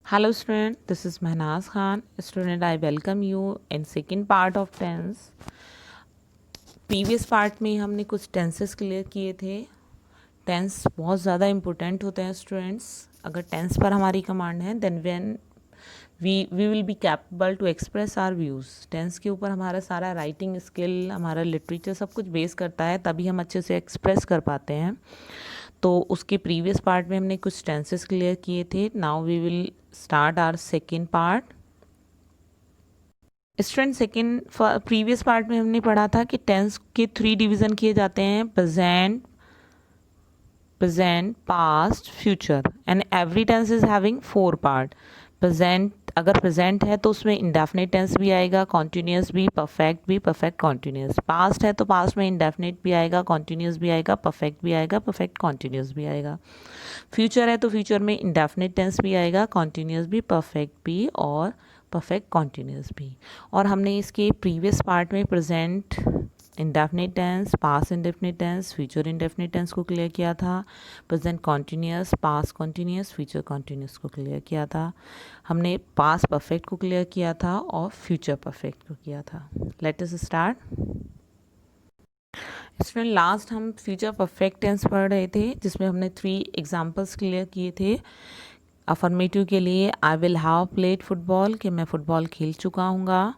Hello student, this is Mehnaz Khan. Student, I welcome you in second part of tense. Previous part में हमने कुछ tenses clear किए थे. Tense बहुत ज़्यादा इम्पोर्टेंट होते हैं स्टूडेंट्स. अगर टेंस पर हमारी कमांड है then when we will be capable to express our views. Tense के ऊपर हमारा सारा राइटिंग स्किल, हमारा लिटरेचर सब कुछ बेस करता है, तभी हम अच्छे से एक्सप्रेस कर पाते हैं. तो उसके प्रीवियस पार्ट में हमने कुछ टेंसेस क्लियर किए थे. Now we will start our second part. Student second previous part में हमने पढ़ा था कि टेंस के 3 डिवीज़न किए जाते हैं: present, past, future. And every tense is having 4 part. Present, अगर प्रेजेंट है तो उसमें इंडेफिनिट टेंस भी आएगा, कॉन्टिन्यूस भी, परफेक्ट कॉन्टिन्यूस. पास्ट है तो पास्ट में इंडेफिनिट भी आएगा, कॉन्टिन्यूस भी आएगा, परफेक्ट भी आएगा, परफेक्ट कॉन्टिन्यूस भी आएगा. फ्यूचर है तो फ्यूचर में इंडेफिनिट टेंस भी आएगा, कॉन्टिन्यूस भी, परफेक्ट भी और परफेक्ट कॉन्टिन्यूस भी. और हमने इसके प्रीवियस पार्ट में present indefinite tense, past indefinite tense, future indefinite tense को क्लियर किया था. Present continuous, past continuous, future continuous को क्लियर किया था. हमने पास्ट परफेक्ट को क्लियर किया था और फ्यूचर परफेक्ट को किया था. Let us start. Student, last हम फ्यूचर परफेक्ट टेंस पढ़ रहे थे जिसमें हमने 3 एग्जाम्पल्स क्लियर किए थे. अफर्मेटिव के लिए I will have played football, कि मैं फुटबॉल खेल चुका हूँगा.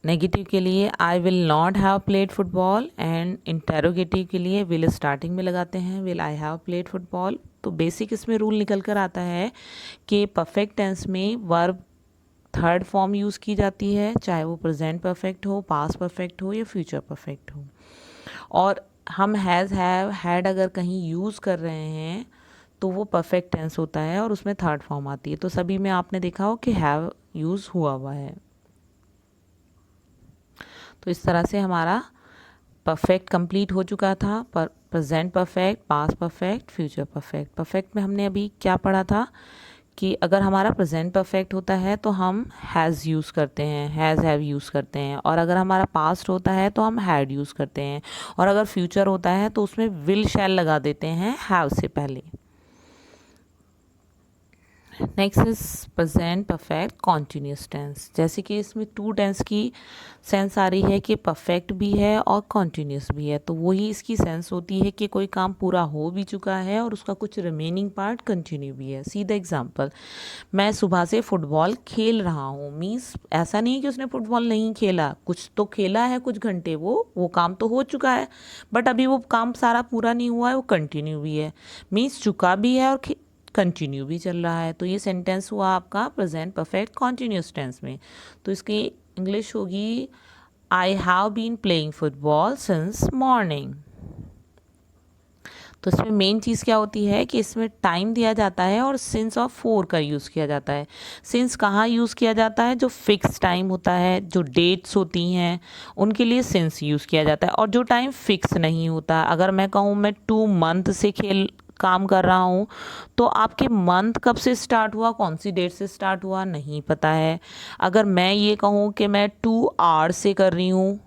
नेगेटिव के लिए I will not have played football. And interrogative के लिए विल स्टार्टिंग में लगाते हैं, will I have played football. तो बेसिक इसमें रूल निकल कर आता है कि परफेक्ट टेंस में वर्ब थर्ड फॉर्म यूज़ की जाती है, चाहे वो प्रेजेंट परफेक्ट हो, पास्ट परफेक्ट हो या फ्यूचर परफेक्ट हो. और हम हैज़, हैव, हैड अगर कहीं यूज़ कर रहे हैं तो वो परफेक्ट टेंस होता है और उसमें थर्ड फॉर्म आती है. तो सभी में आपने देखा हो कि हैव यूज़ हुआ है. तो इस तरह से हमारा परफेक्ट कंप्लीट हो चुका था. पर present perfect, past perfect, future perfect. Perfect में हमने अभी क्या पढ़ा था कि अगर हमारा प्रेजेंट परफेक्ट होता है तो हम हैज़ यूज़ करते हैं, हैज़ हैव यूज़ करते हैं. और अगर हमारा पास्ट होता है तो हम हैड यूज़ करते हैं. और अगर फ्यूचर होता है तो उसमें विल शैल लगा देते हैं हैव से पहले. Next is present perfect continuous tense. जैसे कि इसमें 2 टेंस की सेंस आ रही है कि परफेक्ट भी है और कॉन्टिन्यूस भी है. तो वही इसकी सेंस होती है कि कोई काम पूरा हो भी चुका है और उसका कुछ रिमेनिंग पार्ट कंटिन्यू भी है. सी द एग्जाम्पल, मैं सुबह से फुटबॉल खेल रहा हूँ. मीन्स ऐसा नहीं कि उसने फुटबॉल नहीं खेला, कुछ तो खेला है, कुछ घंटे. वो काम तो हो चुका है बट अभी वो काम सारा पूरा नहीं हुआ है, वो कंटिन्यू भी है. मीन्स चुका भी है और कंटिन्यू भी चल रहा है. तो ये सेंटेंस हुआ आपका प्रेजेंट परफेक्ट कॉन्टिन्यूस टेंस में. तो इसकी इंग्लिश होगी I have been playing football since morning. तो इसमें मेन चीज़ क्या होती है कि इसमें टाइम दिया जाता है और सिंस और फोर का यूज़ किया जाता है. सिंस कहाँ यूज़ किया जाता है? जो फिक्स टाइम होता है, जो डेट्स होती हैं उनके लिए सिंस यूज़ किया जाता है. और जो टाइम फिक्स नहीं होता, अगर मैं कहूँ मैं 2 मंथ से काम कर रहा हूँ तो आपके मंथ कब से स्टार्ट हुआ, कौन सी डेट से स्टार्ट हुआ, नहीं पता है. अगर मैं ये कहूँ कि मैं 2 आवर्स से कर रही हूँ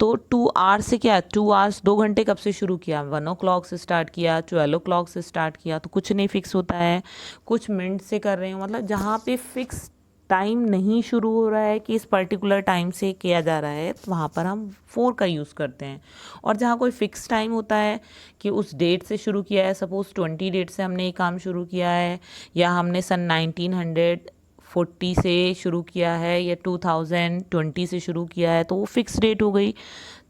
तो 2 आवर्स से क्या, 2 आवर्स 2 घंटे कब से शुरू किया, 1 o'clock से स्टार्ट किया, 12 o'clock से स्टार्ट किया. तो कुछ नहीं फिक्स होता है. कुछ मिनट से कर रहे हो, मतलब जहाँ पे फिक्स टाइम नहीं शुरू हो रहा है कि इस पर्टिकुलर टाइम से किया जा रहा है, तो वहाँ पर हम फोर का यूज़ करते हैं. और जहाँ कोई फिक्स टाइम होता है कि उस डेट से शुरू किया है, सपोज़ 20 डेट से हमने ये काम शुरू किया है, या हमने सन 1940 से शुरू किया है या 2020 से शुरू किया है, तो वो फिक्स डेट हो गई.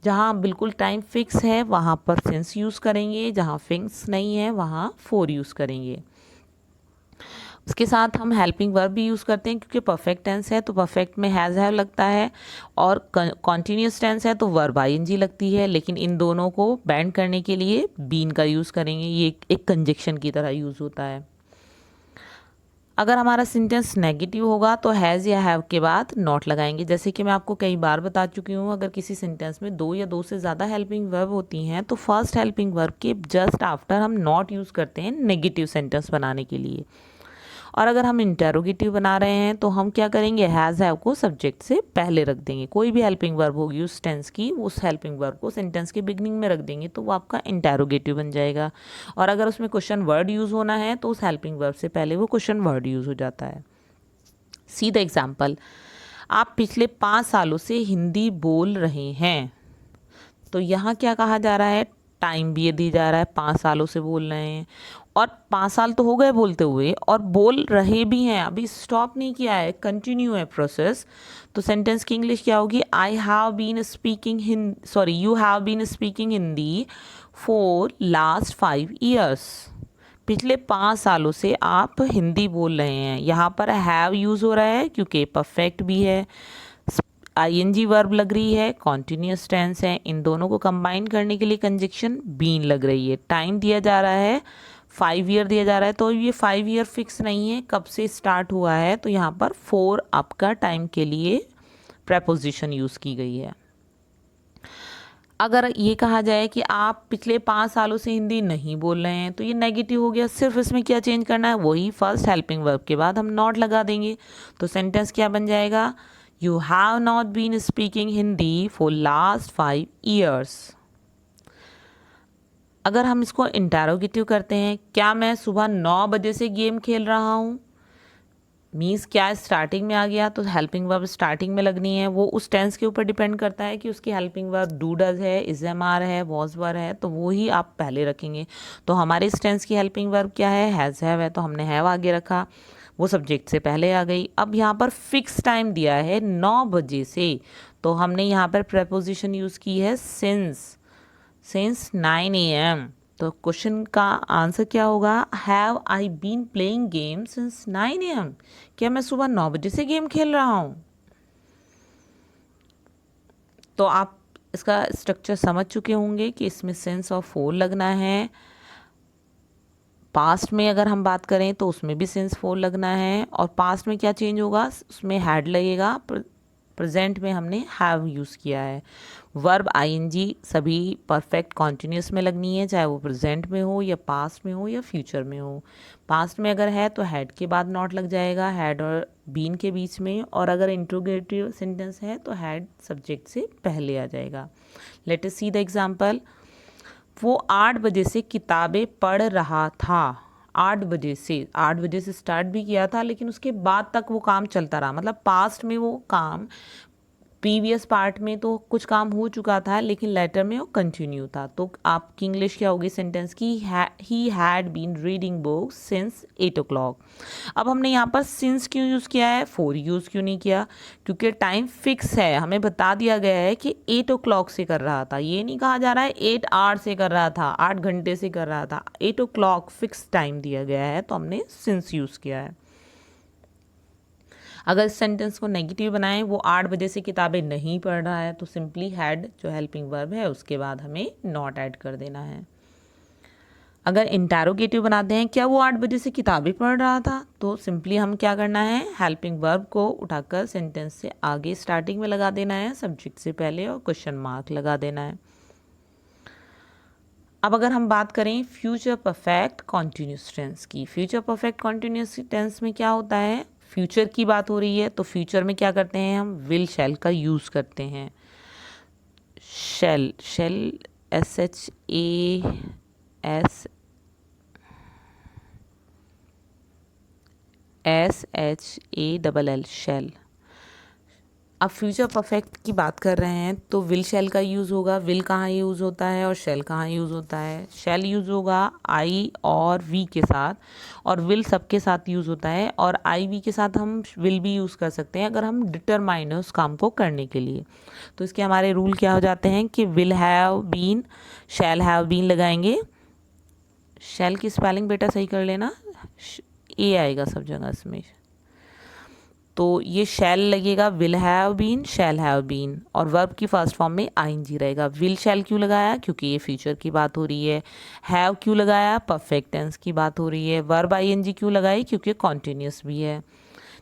जहाँ बिल्कुल टाइम फिक्स है वहाँ पर सिंस यूज़ करेंगे, जहाँ फिक्स नहीं है वहाँ फोर यूज़ करेंगे. उसके साथ हम हेल्पिंग वर्ब भी यूज़ करते हैं क्योंकि परफेक्ट टेंस है तो परफेक्ट में हैज़ हैव लगता है, और कॉन्टीन्यूस टेंस है तो वर्ब आईएनजी लगती है. लेकिन इन दोनों को बैंड करने के लिए बीन का यूज़ करेंगे. ये एक कंजक्शन की तरह यूज़ होता है. अगर हमारा सेंटेंस नेगेटिव होगा तो हैज़ या हैव के बाद नॉट लगाएंगे. जैसे कि मैं आपको कई बार बता चुकी हूँ, अगर किसी सेंटेंस में 2 या 2 से ज़्यादा हेल्पिंग वर्ब होती हैं तो फर्स्ट हेल्पिंग वर्ब के जस्ट आफ्टर हम नॉट यूज़ करते हैं नेगेटिव सेंटेंस बनाने के लिए. और अगर हम इंटेरोगेटिव बना रहे हैं तो हम क्या करेंगे, हैज़ हैव को सब्जेक्ट से पहले रख देंगे। कोई भी हेल्पिंग वर्ब होगी उस टेंस की, उस हेल्पिंग वर्ब को सेंटेंस के बिगनिंग में रख देंगे तो वो आपका इंटेरोगेटिव बन जाएगा। और अगर उसमें क्वेश्चन वर्ड यूज़ होना है तो उस हेल्पिंग वर्ब से पहले वो क्वेश्चन वर्ड यूज़ हो जाता है। सी द एग्जाम्पल, आप पिछले 5 सालों से हिंदी बोल रहे हैं। तो यहाँ क्या कहा जा रहा है, टाइम भी दी जा रहा है, 5 सालों से बोल रहे हैं और 5 साल तो हो गए बोलते हुए और बोल रहे भी हैं, अभी स्टॉप नहीं किया है, कंटिन्यू है प्रोसेस। तो सेंटेंस की इंग्लिश क्या होगी, I have been speaking you have been speaking Hindi for last 5 years. पिछले 5 सालों से आप हिंदी बोल रहे हैं। यहाँ पर हैव यूज़ हो रहा है क्योंकि परफेक्ट भी है, आईएनजी वर्ब लग रही है, कॉन्टिन्यूस टेंस है। इन दोनों को कंबाइन करने के लिए कंजक्शन बीन लग रही है। टाइम दिया जा रहा है 5 ईयर दिया जा रहा है, तो ये 5 ईयर फिक्स नहीं है कब से स्टार्ट हुआ है, तो यहाँ पर फॉर आपका टाइम के लिए प्रेपोजिशन यूज़ की गई है। अगर ये कहा जाए कि आप पिछले 5 सालों से हिंदी नहीं बोल रहे हैं तो ये नेगेटिव हो गया। सिर्फ इसमें क्या चेंज करना है, वही फर्स्ट हेल्पिंग वर्ब के बाद हम नॉट लगा देंगे। तो सेंटेंस क्या बन जाएगा, you have not been speaking Hindi for last 5 years. अगर हम इसको इंटेरोगेटिव करते हैं, क्या मैं सुबह 9 बजे से गेम खेल रहा हूँ, मीन्स क्या स्टार्टिंग में आ गया तो हेल्पिंग वर्ब स्टार्टिंग में लगनी है। वो उस टेंस के ऊपर डिपेंड करता है कि उसकी हेल्पिंग वर्ब डू डज है, इज एम आर है, वॉज वर है, तो वो ही आप पहले रखेंगे। तो हमारे इस टेंस की हेल्पिंग वर्ब क्या है, हैज़ हैव है, तो हमने हैव आगे रखा, वो सब्जेक्ट से पहले आ गई। अब यहाँ पर फिक्स टाइम दिया है 9 बजे से, तो हमने यहाँ पर प्रेपोजिशन यूज़ की है सिंस 9 AM। तो क्वेश्चन का आंसर क्या होगा, have I been playing game since 9 AM। क्या मैं सुबह 9 बजे से गेम खेल रहा हूँ। तो आप इसका स्ट्रक्चर समझ चुके होंगे कि इसमें सेंस ऑफ फोर लगना है। पास्ट में अगर हम बात करें तो उसमें भी सेंस फोर लगना है। और पास्ट में क्या चेंज होगा, उसमें हैड लगेगा। प्रेजेंट में हमने हैव यूज़ किया है। वर्ब आईएनजी सभी परफेक्ट कॉन्टिन्यूस में लगनी है, चाहे वो प्रेजेंट में हो या पास्ट में हो या फ्यूचर में हो। पास्ट में अगर है तो हैड के बाद नॉट लग जाएगा, हैड और बीन के बीच में। और अगर इंट्रोगेटिव सेंटेंस है तो हैड सब्जेक्ट से पहले आ जाएगा। Let us see the example, वो 8 बजे से किताबें पढ़ रहा था। 8 बजे से स्टार्ट भी किया था, लेकिन उसके बाद तक वो काम चलता रहा। मतलब पास्ट में वो काम, प्रीवियस पार्ट में तो कुछ काम हो चुका था लेकिन लेटर में वो कंटिन्यू था। तो आपकी इंग्लिश क्या होगी सेंटेंस की, he had been reading books since 8 o'clock। अब हमने यहाँ पर सिंस क्यों यूज़ किया है, फॉर यूज़ क्यों नहीं किया, क्योंकि टाइम फिक्स है। हमें बता दिया गया है कि 8 o'clock से कर रहा था, ये नहीं कहा जा रहा है 8 hours से कर रहा था, 8 घंटे से कर रहा था। 8 o'clock फिक्स टाइम दिया गया है, तो हमने सिंस यूज़ किया है। अगर इस सेंटेंस को नेगेटिव बनाएं, वो 8 बजे से किताबें नहीं पढ़ रहा है, तो सिंपली हैड जो हेल्पिंग वर्ब है उसके बाद हमें नॉट ऐड कर देना है। अगर इंटेरोगेटिव बनाते हैं, क्या वो 8 बजे से किताबें पढ़ रहा था, तो सिंपली हम क्या करना है, हेल्पिंग वर्ब को उठाकर सेंटेंस से आगे स्टार्टिंग में लगा देना है, सब्जेक्ट से पहले, और क्वेश्चन मार्क लगा देना है। अब अगर हम बात करें फ्यूचर परफेक्ट कॉन्टिन्यूस टेंस की, फ्यूचर परफेक्ट कॉन्टिन्यूस टेंस में क्या होता है, फ्यूचर की बात हो रही है तो फ्यूचर में क्या करते हैं, हम विल शैल का यूज़ करते हैं। शैल SHAL शैल। अब फ्यूचर परफेक्ट की बात कर रहे हैं तो विल शैल का यूज़ होगा। विल कहाँ यूज़ होता है और शैल कहाँ यूज़ होता है, शैल यूज़ होगा आई और वी के साथ, और विल सबके साथ यूज़ होता है। और आई वी के साथ हम विल भी यूज़ कर सकते हैं अगर हम डिटरमाइन है उस काम को करने के लिए। तो इसके हमारे रूल क्या हो जाते हैं कि will have been, shall have been लगाएंगे। शैल की स्पेलिंग बेटा सही कर लेना, ए आएगा सब जगह इसमें, तो ये शैल लगेगा, will have been, shall have been, और वर्ब की फर्स्ट फॉर्म में आईएनजी रहेगा। विल शैल क्यों लगाया, क्योंकि ये फ्यूचर की बात हो रही है। हैव क्यों लगाया, परफेक्ट टेंस की बात हो रही है। वर्ब आईएनजी क्यों लगाई, क्योंकि कॉन्टिन्यूस भी है।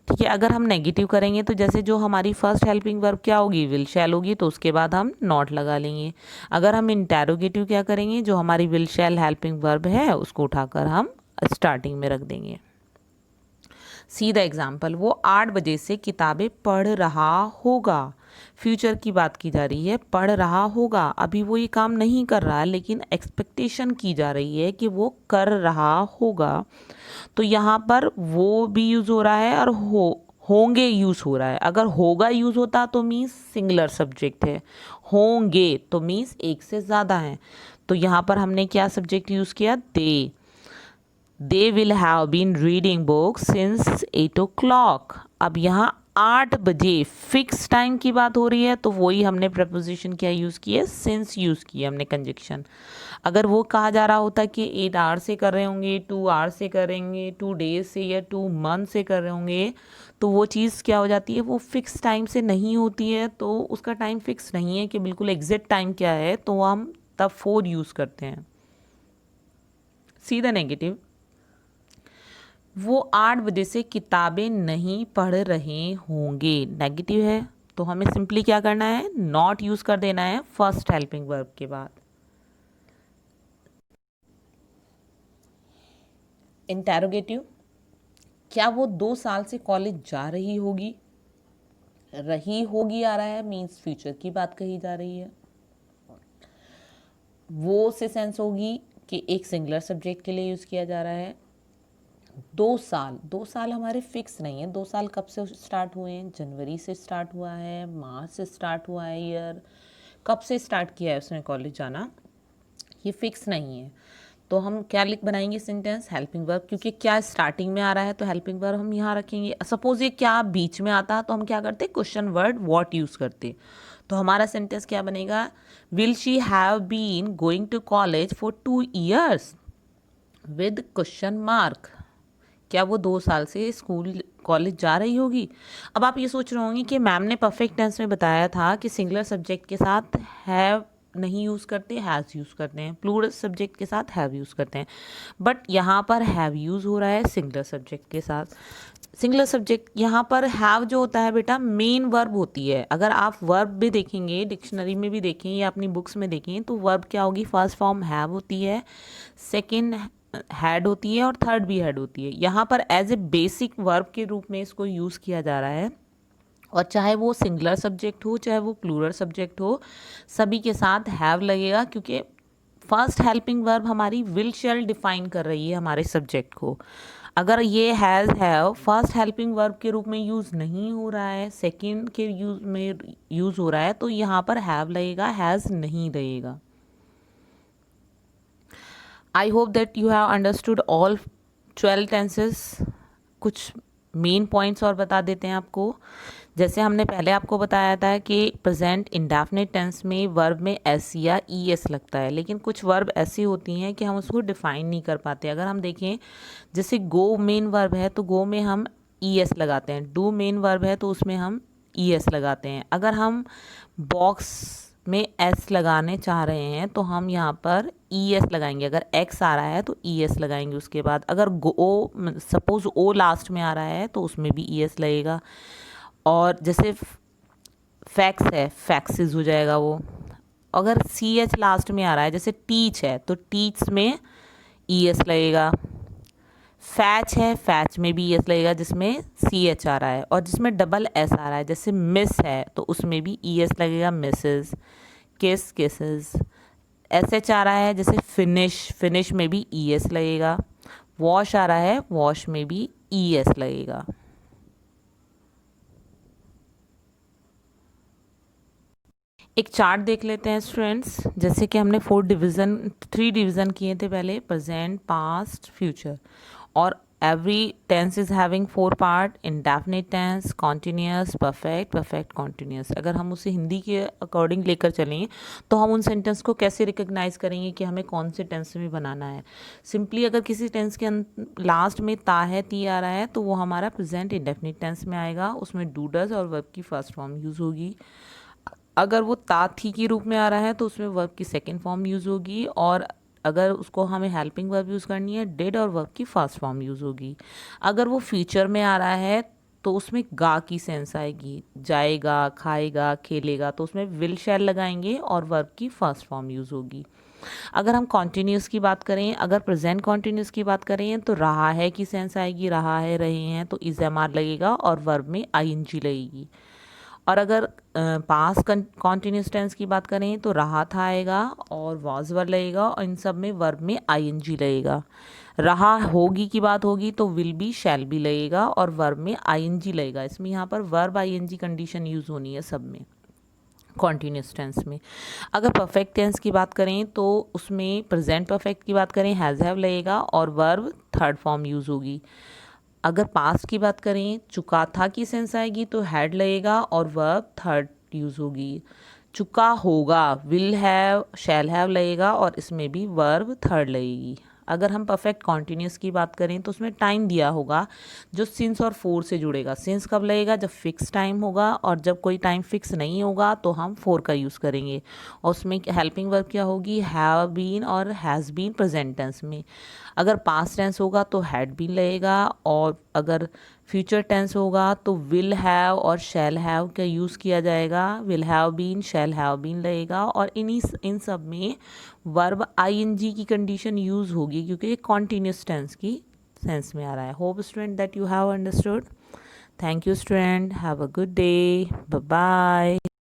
ठीक है, अगर हम नेगेटिव करेंगे तो जैसे जो हमारी फर्स्ट हेल्पिंग वर्ब क्या होगी, विल शैल होगी, तो उसके बाद हम नॉट लगा लेंगे। अगर हम इंटेरोगेटिव क्या करेंगे, जो हमारी विल शैल हेल्पिंग वर्ब है उसको उठाकर हम स्टार्टिंग में रख देंगे। सी द एग्जाम्पल, वो 8 बजे से किताबें पढ़ रहा होगा। फ्यूचर की बात की जा रही है, पढ़ रहा होगा, अभी वो ये काम नहीं कर रहा है लेकिन एक्सपेक्टेशन की जा रही है कि वो कर रहा होगा। तो यहाँ पर वो भी यूज़ हो रहा है और होंगे यूज़ हो रहा है। अगर होगा यूज़ होता तो मीन्स सिंगुलर सब्जेक्ट है, होंगे तो मीन्स एक से ज़्यादा है। तो यहाँ पर हमने क्या सब्जेक्ट यूज़ किया, they will have been reading book since 8 o'clock। अब यहाँ 8 बजे फिक्स टाइम की बात हो रही है, तो वही हमने प्रपोजिशन क्या यूज़ की है, सिंस यूज़ की है हमने कंजक्शन। अगर वो कहा जा रहा होता कि 8 आवर से कर रहे होंगे, 2 आवर से करेंगे, 2 डेज से या 2 मंथ से कर रहे होंगे, तो वो चीज़ क्या हो जाती है, वो फिक्स टाइम से नहीं होती है, तो उसका टाइम फिक्स नहीं है कि बिल्कुल एग्जैक्ट टाइम क्या है, तो हम तब 4 यूज़ करते हैं। सी द नेगेटिव, वो 8 बजे से किताबें नहीं पढ़ रहे होंगे, नेगेटिव है, तो हमें सिंपली क्या करना है, नॉट यूज़ कर देना है फर्स्ट हेल्पिंग वर्ब के बाद। इंटेरोगेटिव, क्या वो 2 साल से कॉलेज जा रही होगी, रही होगी आ रहा है मीन्स फ्यूचर की बात कही जा रही है। वो से सेंस होगी कि एक सिंगुलर सब्जेक्ट के लिए यूज़ किया जा रहा है। 2 साल हमारे फिक्स नहीं है, 2 साल कब से स्टार्ट हुए हैं, जनवरी से स्टार्ट हुआ है, मार्च से स्टार्ट हुआ है, ईयर कब से स्टार्ट किया है उसने कॉलेज जाना, ये फिक्स नहीं है। तो हम क्या लिख बनाएंगे सेंटेंस, हेल्पिंग वर्ब, क्योंकि क्या स्टार्टिंग में आ रहा है तो हेल्पिंग वर्ब हम यहाँ रखेंगे। सपोज ये क्या बीच में आता तो हम क्या करते, क्वेश्चन वर्ड व्हाट यूज़ करते। तो हमारा सेंटेंस क्या बनेगा, will she have been going to college for 2 years with question mark, क्या वो 2 साल से स्कूल कॉलेज जा रही होगी। अब आप ये सोच रहे होंगे कि मैम ने परफेक्ट टेंस में बताया था कि सिंगुलर सब्जेक्ट के साथ हैव नहीं यूज़ करते, हैज़ यूज़ करते हैं, प्लूरल सब्जेक्ट के साथ हैव यूज़ करते हैं, बट यहाँ पर हैव यूज़ हो रहा है सिंगुलर सब्जेक्ट के साथ। सिंगुलर सब्जेक्ट यहाँ पर हैव जो होता है बेटा मेन वर्ब होती है। अगर आप वर्ब भी देखेंगे, डिक्शनरी में भी देखें या अपनी बुक्स में देखें, तो वर्ब क्या होगी, फर्स्ट फॉर्म हैव होती है, सेकेंड हैड होती है और थर्ड भी हैड होती है। यहाँ पर एज ए बेसिक वर्ब के रूप में इसको यूज़ किया जा रहा है, और चाहे वो सिंगुलर सब्जेक्ट हो चाहे वो प्लूरल सब्जेक्ट हो, सभी के साथ हैव लगेगा, क्योंकि फर्स्ट हेल्पिंग वर्ब हमारी विल शैल डिफाइन कर रही है हमारे सब्जेक्ट को। अगर ये has have first helping verb के रूप में यूज़ नहीं हो रहा है, सेकेंड के यूज में यूज़ हो रहा है, तो यहाँ पर हैव लगेगा, हैज़ नहीं लगेगा। I hope that you have understood all 12 tenses. कुछ मेन पॉइंट्स और बता देते हैं आपको। जैसे हमने पहले आपको बताया था कि प्रेजेंट इंडेफिनिट टेंस में वर्ब में एस या ई एस लगता है, लेकिन कुछ वर्ब ऐसी होती हैं कि हम उसको डिफाइन नहीं कर पाते। अगर हम देखें, जैसे गो मेन वर्ब है तो गो में हम ई एस लगाते हैं, डू मेन वर्ब है तो उसमें हम ई एस लगाते हैं। अगर हम बॉक्स में एस लगाने चाह रहे हैं तो हम यहाँ पर ई एस लगाएंगे। अगर एक्स आ रहा है तो ई एस लगाएंगे उसके बाद। अगर गो सपोज ओ लास्ट में आ रहा है तो उसमें भी ई एस लगेगा। और जैसे फैक्स है, फैक्सिस हो जाएगा वो। अगर सी एच लास्ट में आ रहा है, जैसे टीच है तो टीच में ई एस लगेगा। फैच है, फैच में भी ई एस लगेगा जिसमें सी एच आ रहा है। और जिसमें डबल एस आ रहा है, जैसे मिस है तो उसमें भी ई एस लगेगा, मिसेस। किस, किसेस। एस एच आ रहा है, जैसे फिनिश, फिनिश में भी ई एस लगेगा। वॉश आ रहा है, वॉश में भी ई एस लगेगा। एक चार्ट देख लेते हैं स्टूडेंट्स। जैसे कि हमने 3 डिवीज़न किए थे पहले, प्रेजेंट, पास्ट, फ्यूचर, और every tense is having 4 part, indefinite tense, continuous, perfect, perfect continuous. अगर हम उसे हिंदी के अकॉर्डिंग लेकर चलें तो हम उन सेंटेंस को कैसे रिकग्नाइज करेंगे कि हमें कौन से टेंस में बनाना है। सिंपली अगर किसी टेंस के लास्ट में ता है, ती आ रहा है, तो वो हमारा प्रेजेंट इंडेफिनिट टेंस में आएगा, उसमें डू डज और वर्ब की फर्स्ट फॉर्म यूज़ होगी। अगर वो ता थी के रूप में आ रहा है तो उसमें वर्ब की सेकेंड फॉर्म यूज़ होगी, और अगर उसको हमें हेल्पिंग वर्ब यूज़ करनी है, डिड और वर्ब की फर्स्ट फॉर्म यूज़ होगी। अगर वो फ्यूचर में आ रहा है तो उसमें गा की सेंस आएगी, जाएगा, खाएगा, खेलेगा, तो उसमें विल शैल लगाएंगे और वर्ब की फर्स्ट फॉर्म यूज़ होगी। अगर हम कॉन्टिन्यूस की बात करें, अगर प्रेजेंट कॉन्टिन्यूस की बात करें तो रहा है की सेंस आएगी, रहा है, रहे हैं तो इज एम आर लगेगा और वर्ब में आई एन जी लगेगी। और अगर पास कॉन्टिन्यूस टेंस की बात करें तो रहा था आएगा और वॉज वर्ब लगेगा और इन सब में वर्ब में आई एन जी लगेगा। रहा होगी की बात होगी तो विल बी शैल बी लगेगा और वर्ब में आई एन जी लगेगा। इसमें यहाँ पर verb I N G condition use होनी है सब में कॉन्टिन्यूस टेंस में। अगर परफेक्ट टेंस की बात करें तो उसमें प्रेजेंट परफेक्ट की बात करें हैज़ हैव लगेगा और वर्ब थर्ड फॉर्म यूज़ होगी। अगर पास्ट की बात करें चुका था की सेंस आएगी तो हैड लगेगा और वर्ब थर्ड यूज़ होगी। चुका होगा विल हैव शैल हैव लगेगा और इसमें भी वर्ब थर्ड लगेगी। अगर हम परफेक्ट कॉन्टिन्यूस की बात करें तो उसमें टाइम दिया होगा जो सिंस और फोर से जुड़ेगा। सिंस कब लगेगा? जब फिक्स टाइम होगा, और जब कोई टाइम फिक्स नहीं होगा तो हम फोर का यूज़ करेंगे। और उसमें हेल्पिंग वर्ब क्या होगी? हैव बीन और हैज़ बीन प्रेजेंट टेंस में। अगर पास्ट टेंस होगा तो हैड बीन लगेगा और अगर फ्यूचर टेंस होगा तो विल हैव और शैल हैव का यूज़ किया जाएगा। Will have been, shall have been लगेगा और इन सब में वर्ब आईएनजी की कंडीशन यूज़ होगी क्योंकि ये कॉन्टिन्यूस टेंस की सेंस में आ रहा है। Hope student that you have understood. Thank you student, have a good day, bye bye.